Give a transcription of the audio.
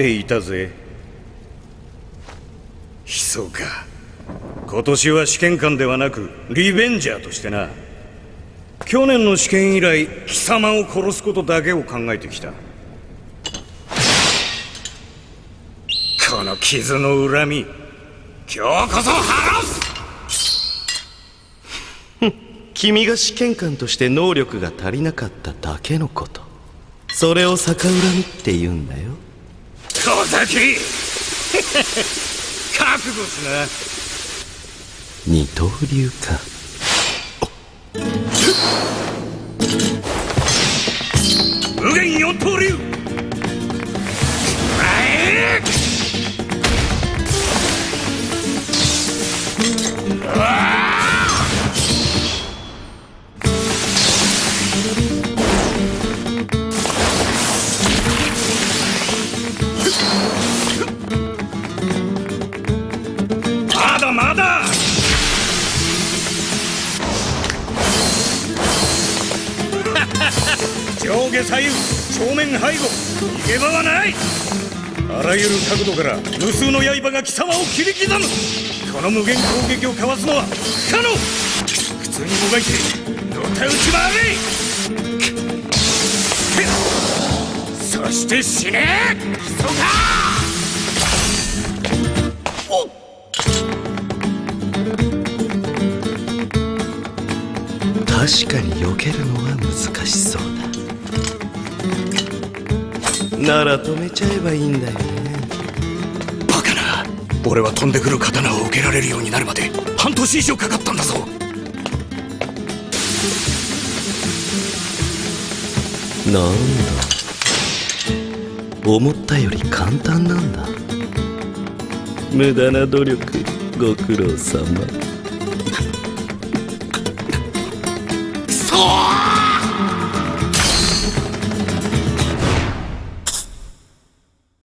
っていたぜ。ひそか。今年は試験官ではなくリベンジャーとしてな。去年の試験以来貴様を殺すことだけを考えてきた。この傷の恨み、今日こそ晴らす。君が試験官として能力が足りなかっただけのこと、それを逆恨みって言うんだよ。小崎覚悟しな。二刀流か。無限四刀流。まだまだ。上下左右正面背後、逃げ場はない。あらゆる角度から無数の刃が貴様を切り刻む。この無限攻撃をかわすのは不可能。普通にもがいてのたうち回れ。そして死ね。クソか。おっ、確かに避けるのは難しそうだ。なら止めちゃえばいいんだよね。バカな。俺は飛んでくる刀を受けられるようになるまで半年以上かかったんだぞ。なんだ、思ったより簡単なんだ。無駄な努力ご苦労様。くそー。